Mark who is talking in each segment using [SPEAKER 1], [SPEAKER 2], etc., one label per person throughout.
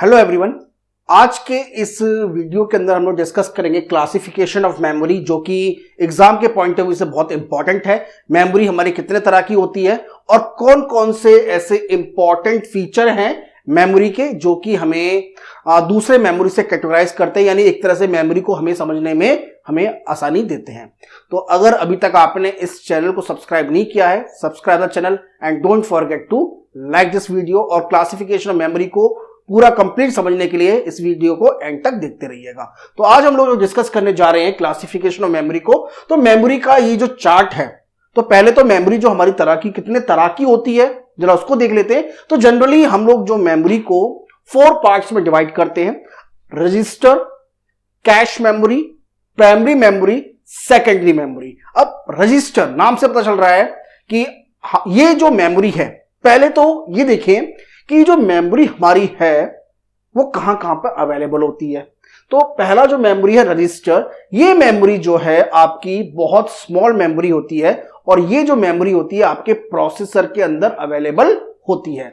[SPEAKER 1] Hello everyone, आज के इस वीडियो के अंदर हम लोग डिस्कस करेंगे क्लासिफिकेशन ऑफ मेमोरी, जो कि एग्जाम के पॉइंट ऑफ व्यू से बहुत इंपॉर्टेंट है। मेमोरी हमारी कितने तरह की होती है और कौन कौन से ऐसे इंपॉर्टेंट फीचर हैं मेमोरी के जो कि हमें दूसरे मेमोरी से कैटेगराइज करते हैं, यानी एक तरह से मेमोरी को हमें समझने में हमें आसानी देते हैं। तो अगर अभी तक आपने इस चैनल को सब्सक्राइब नहीं किया है, subscribe the channel and don't forget to like this video. और क्लासिफिकेशन ऑफ मेमोरी को पूरा कंप्लीट समझने के लिए इस वीडियो को एंड तक देखते रहिएगा। तो आज हम लोग डिस्कस करने जा रहे हैं क्लासिफिकेशन ऑफ मेमोरी को। तो मेमोरी का ये जो चार्ट है, तो पहले तो मेमोरी जो हमारी तरह की कितने तरह की होती है जरा उसको देख लेते हैं। तो जनरली हम लोग जो मेमोरी को 4 पार्ट्स में डिवाइड करते हैं: register, cache memory, primary memory, secondary memory. अब रजिस्टर नाम से पता चल रहा है कि ये जो मेमोरी है, पहले तो ये देखें कि जो मेमोरी हमारी है वो कहां कहां पर अवेलेबल होती है। तो पहला जो मेमोरी है रजिस्टर, ये मेमोरी जो है आपकी बहुत स्मॉल मेमोरी होती है और ये जो मेमोरी होती है आपके प्रोसेसर के अंदर अवेलेबल होती है।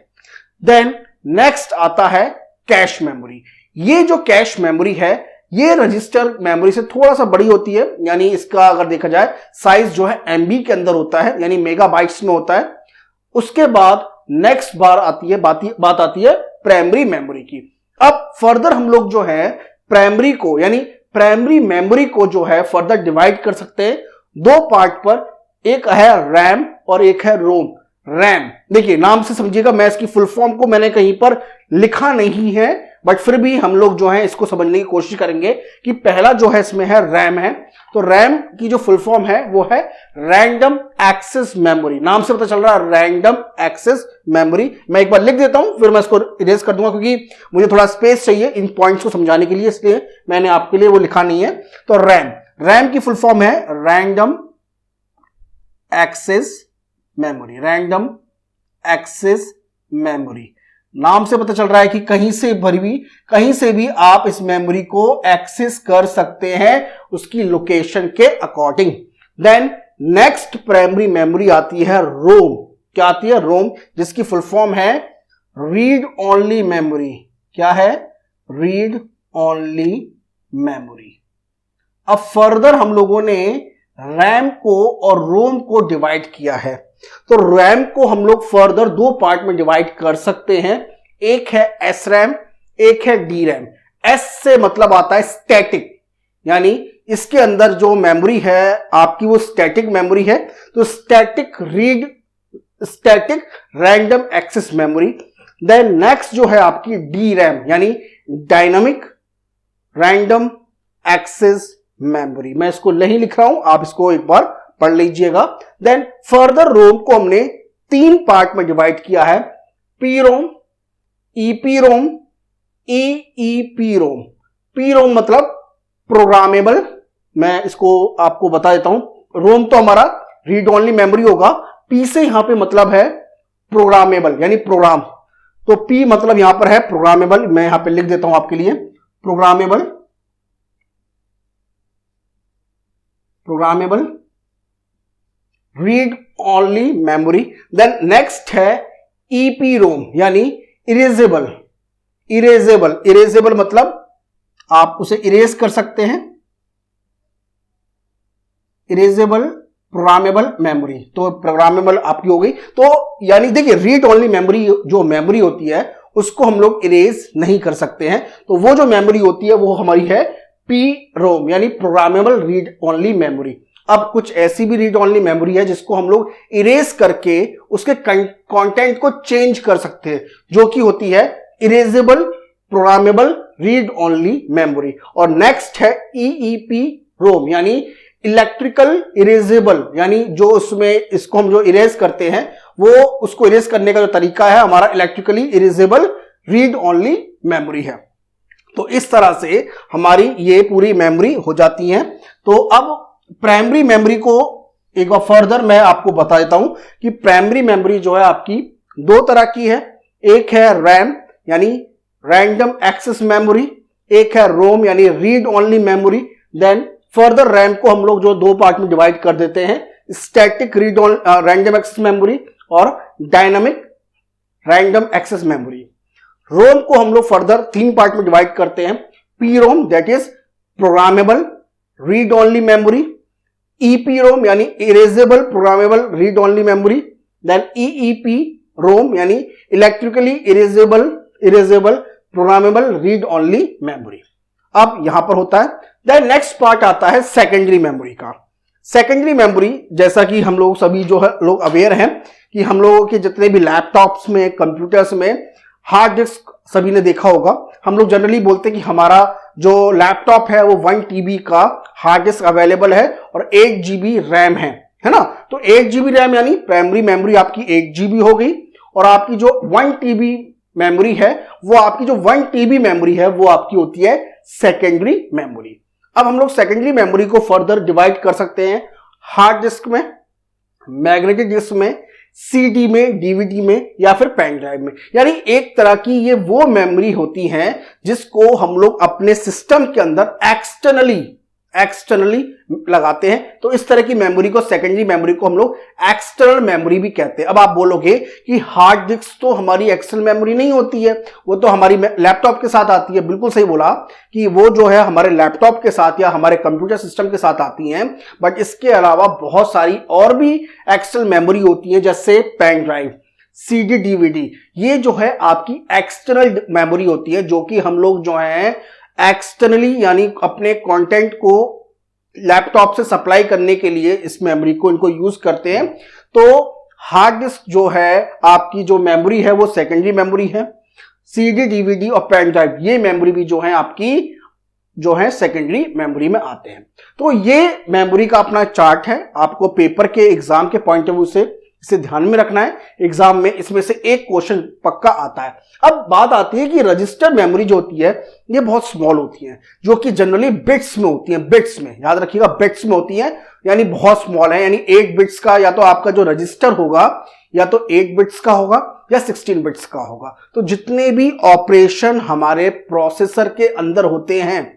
[SPEAKER 1] देन नेक्स्ट आता है कैश मेमोरी। ये जो कैश मेमोरी है ये रजिस्टर मेमोरी से थोड़ा सा बड़ी होती है, यानी इसका अगर देखा जाए साइज जो है एमबी के अंदर होता है, यानी मेगाबाइट्स में होता है। उसके बाद नेक्स्ट बात आती है प्राइमरी मेमोरी की। अब फर्दर हम लोग जो है प्राइमरी को, यानी प्राइमरी मेमोरी को जो है फर्दर डिवाइड कर सकते हैं 2 पार्ट पर। एक है रैम और एक है रोम। रैम देखिए नाम से समझिएगा, मैं इसकी फुल फॉर्म को मैंने कहीं पर लिखा नहीं है, बट फिर भी हम लोग जो है इसको समझने की कोशिश करेंगे कि पहला जो है इसमें है रैम है। तो रैम की जो फुल फॉर्म है वो है रैंडम एक्सेस मेमोरी। नाम से पता चल रहा है रैंडम एक्सेस मेमोरी। मैं एक बार लिख देता हूं फिर मैं इसको इरेज कर दूंगा, क्योंकि मुझे थोड़ा स्पेस चाहिए इन पॉइंट्स को समझाने के लिए, इसलिए मैंने आपके लिए वो लिखा नहीं है। तो रैम की फुल फॉर्म है random access memory. Random access memory नाम से पता चल रहा है कि कहीं से भी आप इस मेमोरी को एक्सेस कर सकते हैं उसकी लोकेशन के according. Then next primary memory आती है रोम। क्या आती है? रोम, जिसकी फुल फॉर्म है रीड ओनली मेमोरी। क्या है? Read only memory. अब फर्दर हम लोगों ने रैम को और रोम को डिवाइड किया है। तो रैम को हम लोग फर्दर 2 पार्ट में डिवाइड कर सकते हैं। एक है एस रैम, एक है डी रैम। एस से मतलब आता है स्टैटिक, यानी इसके अंदर जो मेमोरी है आपकी वो स्टैटिक मेमोरी है। तो static random access memory. Then next जो है आपकी डी रैम, यानी डायनामिक रैंडम एक्सेस मेमोरी। मैं इसको नहीं लिख रहा हूं, आप इसको एक बार पढ़ लीजिएगा। देन फर्दर रोम को हमने 3 पार्ट में डिवाइड किया है: पी रोम, ईपी रोम, ईईपी रोम। पी रोम मतलब प्रोग्रामेबल, मैं इसको आपको बता देता हूं। रोम तो हमारा रीड ओनली मेमोरी होगा, पी से यहां पे मतलब है प्रोग्रामेबल, यानी प्रोग्राम। तो पी मतलब यहां पर है प्रोग्रामेबल, मैं यहां पे लिख देता हूं आपके लिए programmable read only memory. Then next है ईपी रोम, यानी इरेजेबल मतलब आप उसे इरेज कर सकते हैं। इरेजेबल प्रोग्रामेबल मेमोरी, तो प्रोग्रामेबल आपकी हो गई। तो यानी देखिए रीड ओनली मेमोरी जो मेमोरी होती है उसको हम लोग इरेज नहीं कर सकते हैं। तो वो जो मेमोरी होती है वो हमारी है पी रोम, यानी प्रोग्रामेबल रीड ओनली मेमोरी। अब कुछ ऐसी भी रीड ओनली मेमोरी है जिसको हम लोग इरेज करके उसके कंटेंट को चेंज कर सकते हैं, जो कि होती है erasable programmable read only memory. और नेक्स्ट है ईईपी रोम, यानी इलेक्ट्रिकल इरेजेबल, यानी जो उसमें इसको हम जो इरेज करते हैं वो उसको इरेज करने का जो तरीका है हमारा electrically erasable read only memory है। तो इस तरह से हमारी ये पूरी मेमोरी हो जाती है। तो अब प्राइमरी मेमोरी को एक बार फर्दर मैं आपको बता देता हूं कि प्राइमरी मेमोरी जो है आपकी 2 तरह की है। एक है रैम, यानी रैंडम एक्सेस मेमोरी, एक है रोम, यानी read only memory. Then further RAM को हम लोग जो 2 पार्ट में डिवाइड कर देते हैं: स्टैटिक रैंडम एक्सेस मेमोरी और डायनामिक रैंडम एक्सेस मेमोरी। रोम को हम लोग फर्दर 3 पार्ट में डिवाइड करते हैं। P ROM that is programmable read only memory, EP रोम यानी erasable programmable read only memory, then EEP ROM यानी electrically erasable programmable read only memory. अब यहां पर होता है देन नेक्स्ट पार्ट आता है सेकेंडरी मेमोरी का। सेकेंडरी मेमोरी जैसा कि हम लोग सभी जो है लोग अवेयर हैं कि हम लोगों के जितने भी लैपटॉप्स में कंप्यूटर्स में हार्ड डिस्क सभी ने देखा होगा। हम लोग जनरली बोलते हैं कि हमारा जो लैपटॉप है वो 1 TB का हार्ड डिस्क अवेलेबल है और 8 GB रैम है ना। तो 8 GB रैम यानी प्राइमरी मेमोरी आपकी 8 GB हो गई और आपकी जो 1 TB मेमोरी है वो आपकी जो 1 TB मेमोरी है वो आपकी होती है सेकेंडरी मेमोरी। अब हम लोग सेकेंडरी मेमोरी को फर्दर डिवाइड कर सकते हैं हार्ड डिस्क में, मैग्नेटिक डिस्क में, CD में, DVD में या फिर पेन ड्राइव में। यानी एक तरह की ये वो मेमोरी होती है जिसको हम लोग अपने सिस्टम के अंदर एक्सटर्नली लगाते हैं। तो इस तरह की मेमोरी को, सेकेंडरी मेमोरी को हम लोग एक्सटर्नल मेमोरी भी कहते हैं। अब आप बोलोगे कि हार्ड डिस्क तो हमारी एक्सटर्नल मेमोरी नहीं होती है, वो तो हमारी लैपटॉप के साथ आती है। बिल्कुल सही बोला कि वो जो है हमारे लैपटॉप के साथ या हमारे कंप्यूटर सिस्टम के साथ आती हैं, बट इसके अलावा बहुत सारी और भी एक्सटर्नल मेमोरी होती है जैसे पेन ड्राइव, CD, DVD। ये जो है आपकी एक्सटर्नल मेमोरी होती है जो कि हम लोग जो है एक्सटर्नली यानी अपने कंटेंट को लैपटॉप से सप्लाई करने के लिए इस मेमोरी को इनको यूज करते हैं। तो हार्ड डिस्क जो है आपकी जो मेमोरी है वो सेकेंडरी मेमोरी है। CD, DVD और पेन ड्राइव ये मेमोरी भी जो है आपकी जो है सेकेंडरी मेमोरी में आते हैं। तो ये मेमोरी का अपना चार्ट है। आपको पेपर के एग्जाम के पॉइंट ऑफ व्यू से इसे ध्यान में रखना है। एग्जाम में इसमें से एक क्वेश्चन पक्का आता है। अब बात आती है कि रजिस्टर मेमोरी जो होती है ये बहुत स्मॉल होती है, जो कि जनरली बिट्स में होती है। बिट्स में याद रखिएगा, बिट्स में होती है यानी बहुत स्मॉल है। यानी 8 बिट्स का या तो आपका जो रजिस्टर होगा या तो 8 बिट्स का होगा या 16 बिट्स का होगा। तो जितने भी ऑपरेशन हमारे प्रोसेसर के अंदर होते हैं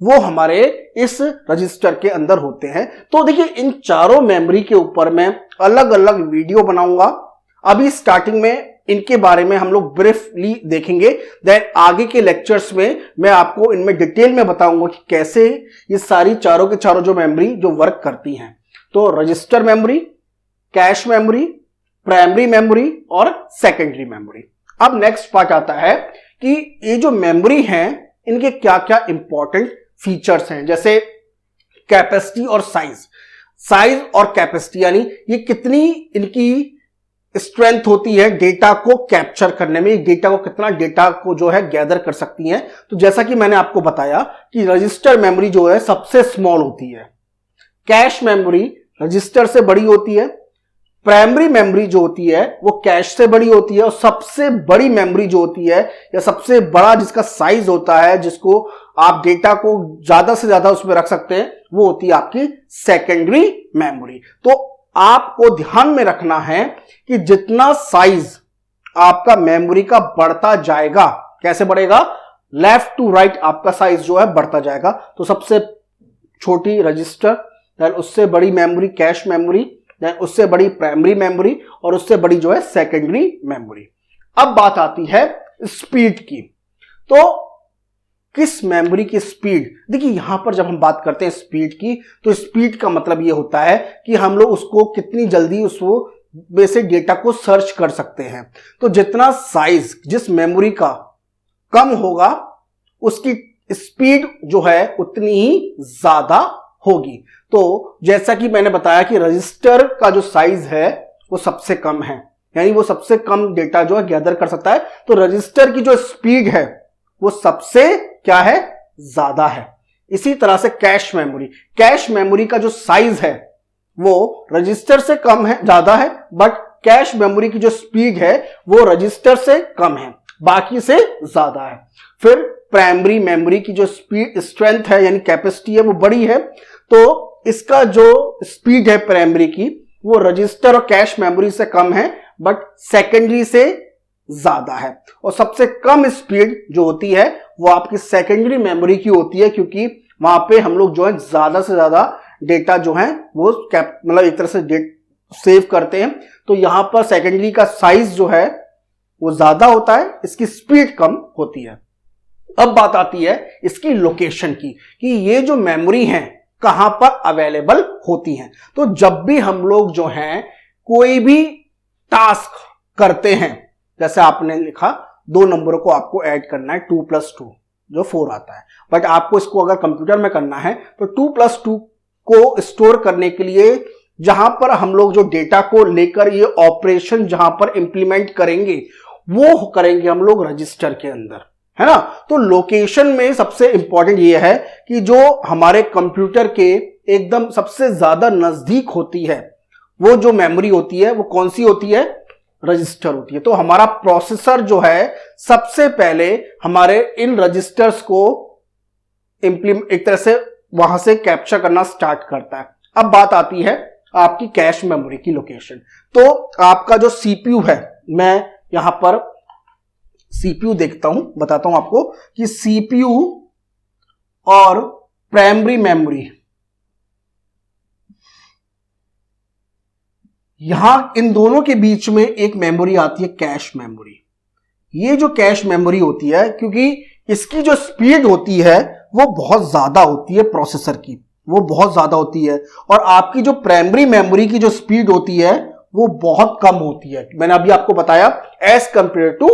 [SPEAKER 1] वो हमारे इस रजिस्टर के अंदर होते हैं। तो देखिए इन चारों मेमोरी के ऊपर मैं अलग अलग वीडियो बनाऊंगा। अभी स्टार्टिंग में इनके बारे में हम लोग ब्रीफली देखेंगे, देन आगे के लेक्चर्स में मैं आपको इनमें डिटेल में बताऊंगा कि कैसे ये सारी चारों के चारों जो मेमोरी जो वर्क करती हैं। तो register memory, cache memory, primary memory और सेकेंडरी मेमोरी। अब नेक्स्ट पार्ट आता है कि ये जो मेमोरी हैं इनके क्या क्या इंपॉर्टेंट फीचर्स हैं, जैसे कैपेसिटी और साइज और कैपेसिटी, यानी ये कितनी इनकी स्ट्रेंथ होती है डेटा को कैप्चर करने में, डेटा को कितना डेटा को जो है गैदर कर सकती हैं। तो जैसा कि मैंने आपको बताया कि रजिस्टर मेमोरी जो है सबसे स्मॉल होती है, कैश मेमोरी रजिस्टर से बड़ी होती है, प्राइमरी मेमोरी जो होती है वो कैश से बड़ी होती है और सबसे बड़ी मेमोरी जो होती है या सबसे बड़ा जिसका साइज होता है, जिसको आप डेटा को ज्यादा से ज्यादा उसमें रख सकते हैं, वो होती है आपकी सेकेंडरी मेमोरी। तो आपको ध्यान में रखना है कि जितना साइज आपका मेमोरी का बढ़ता जाएगा, कैसे बढ़ेगा, लेफ्ट टू राइट आपका साइज जो है बढ़ता जाएगा। तो सबसे छोटी रजिस्टर, देन उससे बड़ी मेमोरी कैश मेमोरी, देन उससे बड़ी प्राइमरी मेमोरी और उससे बड़ी जो है सेकेंडरी मेमोरी। अब बात आती है स्पीड की। तो किस मेमोरी की स्पीड, देखिए यहां पर जब हम बात करते हैं स्पीड की, तो स्पीड का मतलब यह होता है कि हम लोग उसको कितनी जल्दी उसको बेसिक डेटा को सर्च कर सकते हैं। तो जितना साइज जिस मेमोरी का कम होगा उसकी स्पीड जो है उतनी ही ज्यादा होगी। तो जैसा कि मैंने बताया कि रजिस्टर का जो साइज है वो सबसे कम है, यानी वो सबसे कम डेटा जो है गैदर कर सकता है। तो रजिस्टर की जो स्पीड है वो सबसे क्या है, ज्यादा है। इसी तरह से कैश मेमोरी का जो साइज है वो रजिस्टर से कम है, ज्यादा है, बट कैश मेमोरी की जो स्पीड है वो रजिस्टर से कम है, बाकी से ज्यादा है। फिर प्राइमरी मेमोरी की जो स्पीड स्ट्रेंथ है यानी कैपेसिटी है वो बड़ी है, तो इसका जो स्पीड है प्राइमरी की वो रजिस्टर और कैश मेमोरी से कम है, बट सेकेंडरी से ज्यादा है। और सबसे कम स्पीड जो होती है वो आपकी सेकेंडरी मेमोरी की होती है, क्योंकि वहां पे हम लोग जो है ज्यादा से ज्यादा डेटा जो है वो मतलब एक तरह से सेव करते हैं। तो यहां पर सेकेंडरी का साइज जो है वो ज्यादा होता है, इसकी स्पीड कम होती है। अब बात आती है इसकी लोकेशन की कि ये जो मेमोरी है कहां पर अवेलेबल होती हैं। तो जब भी हम लोग जो हैं कोई भी टास्क करते हैं, जैसे आपने लिखा 2 नंबरों को आपको ऐड करना है 2 + 2 जो 4 आता है, बट आपको इसको अगर कंप्यूटर में करना है तो 2 + 2 को स्टोर करने के लिए जहां पर हम लोग जो डेटा को लेकर ये ऑपरेशन जहां पर इंप्लीमेंट करेंगे वो करेंगे हम लोग रजिस्टर के अंदर, है ना। तो लोकेशन में सबसे इंपॉर्टेंट ये है कि जो हमारे कंप्यूटर के एकदम सबसे ज्यादा नजदीक होती है वो जो मेमोरी होती है वो कौन सी होती है, रजिस्टर होती है। तो हमारा प्रोसेसर जो है सबसे पहले हमारे इन रजिस्टर्स को एक तरह से वहां से कैप्चर करना स्टार्ट करता है। अब बात आती है आपकी कैश मेमोरी की लोकेशन। तो आपका जो सीपीयू है, मैं यहां पर सीपीयू देखता हूं, बताता हूं आपको कि सीपीयू और प्राइमरी मेमोरी, यहां इन दोनों के बीच में एक मेमोरी आती है कैश मेमोरी। ये जो कैश मेमोरी होती है, क्योंकि इसकी जो स्पीड होती है वो बहुत ज्यादा होती है, प्रोसेसर की वो बहुत ज्यादा होती है, और आपकी जो प्राइमरी मेमोरी की जो स्पीड होती है वो बहुत कम होती है। मैंने अभी आपको बताया एज कंपेयर टू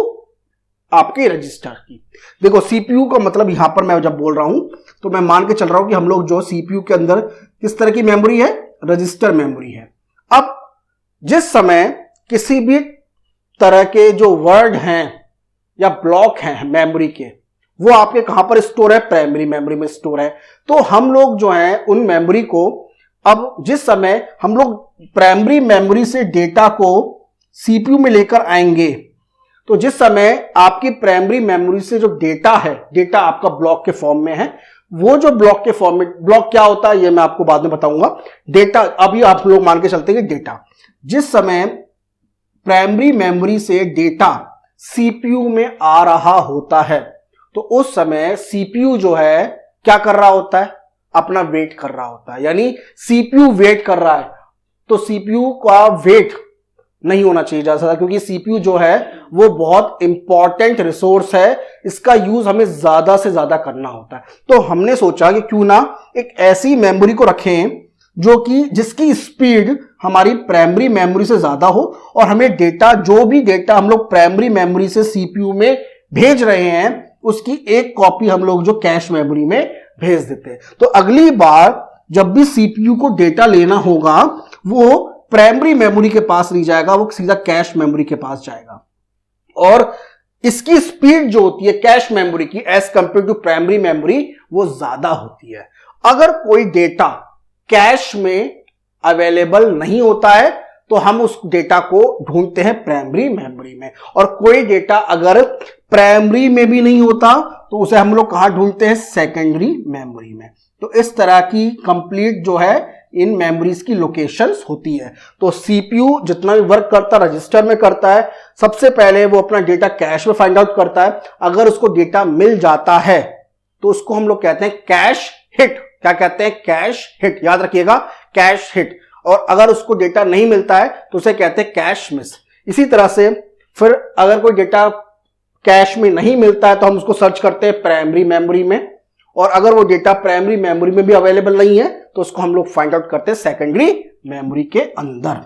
[SPEAKER 1] आपके रजिस्टर की। देखो सीपीयू का मतलब यहां पर मैं जब बोल रहा हूं तो मैं मान के चल रहा हूं कि हम लोग जो सीपीयू के अंदर किस तरह की मेमोरी है, रजिस्टर मेमोरी है। अब जिस समय किसी भी तरह के जो वर्ड हैं या ब्लॉक हैं मेमोरी के, वो आपके कहां पर स्टोर है, प्राइमरी मेमोरी में स्टोर है। तो हम लोग जो है उन मेमोरी को, अब जिस समय हम लोग प्राइमरी मेमोरी से डेटा को सीपीयू में लेकर आएंगे, तो जिस समय आपकी प्राइमरी मेमोरी से जो डेटा है, डेटा आपका ब्लॉक के फॉर्म में है, वो जो ब्लॉक के फॉर्म में, ब्लॉक क्या होता है ये मैं आपको बाद में बताऊंगा। डेटा अभी आप लोग मान के चलते हैं डेटा, जिस समय प्राइमरी मेमोरी से डेटा सीपीयू में आ रहा होता है तो उस समय सीपीयू जो है क्या कर रहा होता है, अपना वेट कर रहा होता है। यानी सीपीयू वेट कर रहा है, तो सीपीयू का वेट नहीं होना चाहिए ज्यादा, क्योंकि सीपीयू जो है वो बहुत इंपॉर्टेंट रिसोर्स है, इसका यूज हमें ज्यादा से ज्यादा करना होता है। तो हमने सोचा कि क्यों ना एक ऐसी मेमोरी को रखें जो कि जिसकी स्पीड हमारी प्राइमरी मेमोरी से ज्यादा हो, और हमें डेटा, जो भी डेटा हम लोग प्राइमरी मेमोरी से सीपीयू में भेज रहे हैं उसकी एक कॉपी हम लोग जो कैश मेमोरी में भेज देते हैं। तो अगली बार जब भी सीपीयू को डेटा लेना होगा वो प्राइमरी मेमोरी के पास नहीं जाएगा, वो सीधा कैश मेमोरी के पास जाएगा। और इसकी स्पीड जो होती है कैश मेमोरी की as compare to primary memory वो ज्यादा होती है। अगर कोई डेटा कैश में अवेलेबल नहीं होता है तो हम उस डेटा को ढूंढते हैं प्राइमरी मेमोरी में, और कोई डेटा अगर प्राइमरी में भी नहीं होता तो उसे हम लोग कहां ढूंढते हैं, सेकेंडरी मेमोरी में। तो इस तरह की कंप्लीट जो है इन मेमोरीज की लोकेशंस होती है। तो सीपीयू जितना भी वर्क करता है रजिस्टर में करता है, सबसे पहले वो अपना डेटा कैश में फाइंड आउट करता है। अगर उसको डेटा मिल जाता है तो उसको हम लोग कहते हैं कैश हिट। क्या कहते हैं, कैश हिट, याद रखिएगा कैश हिट। और अगर उसको डेटा नहीं मिलता है तो उसे कहते हैं कैश मिस। इसी तरह से फिर अगर कोई डेटा कैश में नहीं मिलता है तो हम उसको सर्च करते हैं प्राइमरी मेमोरी में, और अगर वो डेटा प्राइमरी मेमोरी में भी अवेलेबल नहीं है तो उसको हम लोग फाइंड आउट करते हैं सेकेंडरी मेमोरी के अंदर।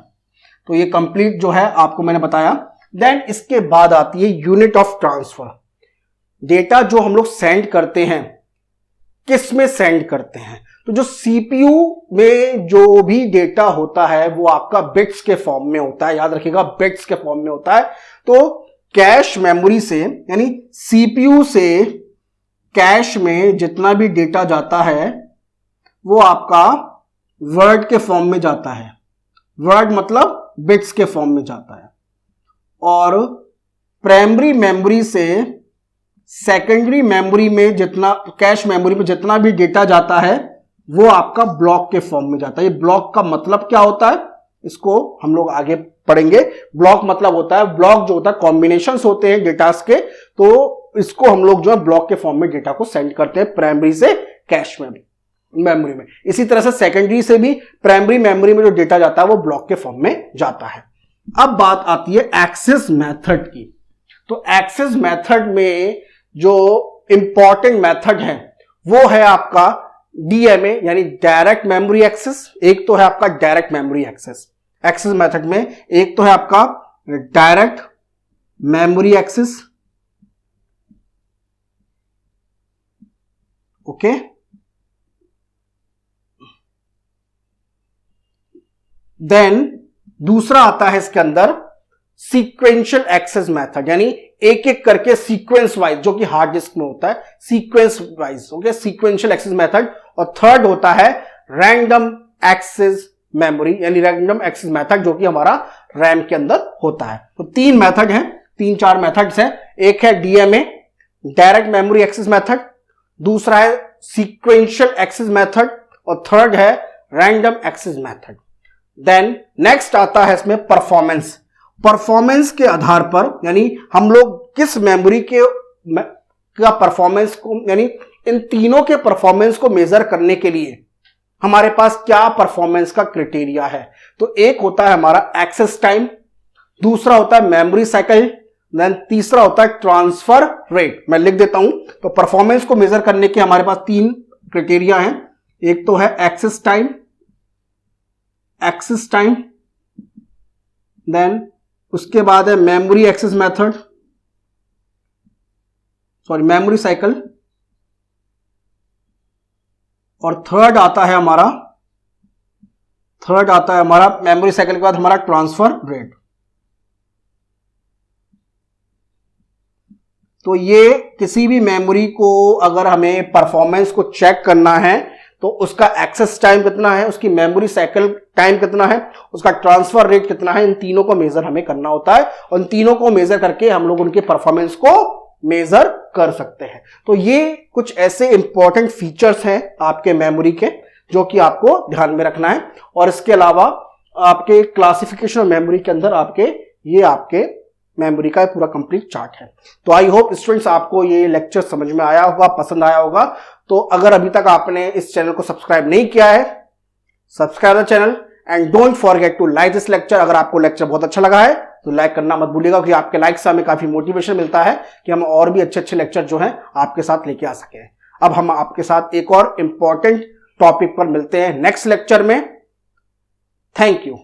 [SPEAKER 1] तो ये कंप्लीट जो है आपको मैंने बताया। देन इसके बाद आती है यूनिट ऑफ ट्रांसफर। डेटा जो हम लोग सेंड करते हैं किस में सेंड करते हैं, तो जो सीपीयू में जो भी डेटा होता है वो आपका बिट्स के फॉर्म में होता है, याद रखिएगा बिट्स के फॉर्म में होता है। तो कैश मेमोरी से यानी सीपीयू से कैश में जितना भी डेटा जाता है वो आपका वर्ड के फॉर्म में जाता है, वर्ड मतलब बिट्स के फॉर्म में जाता है, और प्राइमरी मेमोरी से सेकेंडरी मेमोरी में जितना, कैश मेमोरी में जितना भी डेटा जाता है वो आपका ब्लॉक के फॉर्म में जाता है। ये ब्लॉक का मतलब क्या होता है इसको हम लोग आगे पढ़ेंगे। ब्लॉक मतलब होता है, ब्लॉक जो होता है कॉम्बिनेशंस होते हैं डेटास के, तो इसको हम लोग जो है ब्लॉक के फॉर्म में डेटा को सेंड करते हैं प्राइमरी से कैश मेमोरी में। इसी तरह से सेकेंडरी से भी प्राइमरी मेमोरी में जो डेटा जाता है वो ब्लॉक के फॉर्म में जाता है। अब बात आती है एक्सेस मेथड की। तो एक्सेस मेथड में जो इंपॉर्टेंट मेथड है वो है आपका डीएमए यानी डायरेक्ट मेमोरी एक्सेस। एक तो है आपका direct memory access, access method में एक तो है आपका direct memory access, okay. Then दूसरा आता है इसके अंदर सीक्वेंशियल एक्सेस मेथड, यानी एक एक करके सीक्वेंस वाइज, जो कि हार्ड डिस्क में होता है sequence wise, okay, sequential access method. और थर्ड होता है रैंडम एक्सेस मेमोरी यानी रैंडम एक्सेस मेथड, जो कि हमारा रैम के अंदर होता है। तो तीन मेथड हैं, तीन चार मेथड्स हैं। एक है DMA direct memory access method, दूसरा है सीक्वेंशियल एक्सेस मेथड और थर्ड है random access method. Then next आता है इसमें परफॉर्मेंस। परफॉर्मेंस के आधार पर यानी हम लोग किस मेमोरी के का परफॉर्मेंस को, यानी इन तीनों के परफॉर्मेंस को मेजर करने के लिए हमारे पास क्या परफॉर्मेंस का क्राइटेरिया है। तो एक होता है हमारा एक्सेस टाइम, दूसरा होता है मेमोरी साइकिल, देन तीसरा होता है ट्रांसफर रेट। मैं लिख देता हूं। तो परफॉर्मेंस को मेजर करने के हमारे पास तीन क्राइटेरिया हैं। एक तो है एक्सेस टाइम, देन उसके बाद है memory access method, memory cycle, और थर्ड आता है हमारा मेमोरी साइकिल के बाद हमारा ट्रांसफर रेट। तो ये किसी भी मेमोरी को अगर हमें परफॉर्मेंस को चेक करना है तो उसका एक्सेस टाइम कितना है, उसकी मेमोरी साइकिल टाइम कितना है, उसका ट्रांसफर रेट कितना है, इन तीनों को मेजर हमें करना होता है और इन तीनों को मेजर करके हम लोग उनके परफॉर्मेंस को मेजर कर सकते हैं। तो ये कुछ ऐसे इंपॉर्टेंट फीचर्स हैं आपके मेमोरी के जो कि आपको ध्यान में रखना है। और इसके अलावा आपके क्लासिफिकेशन ऑफ मेमोरी के अंदर आपके मेमोरी का पूरा कंप्लीट चार्ट है। तो आई होप स्टूडेंट्स आपको ये लेक्चर समझ में आया होगा, पसंद आया होगा। तो अगर अभी तक आपने इस चैनल को सब्सक्राइब नहीं किया है, subscribe the channel and don't forget to like this lecture. अगर आपको लेक्चर बहुत अच्छा लगा है तो लाइक करना मत भूलिएगा, क्योंकि आपके लाइक से हमें काफी मोटिवेशन मिलता है कि हम और भी अच्छे लेक्चर जो हैं आपके साथ लेके आ सके। अब हम आपके साथ एक और इंपॉर्टेंट टॉपिक पर मिलते हैं नेक्स्ट लेक्चर में। Thank you.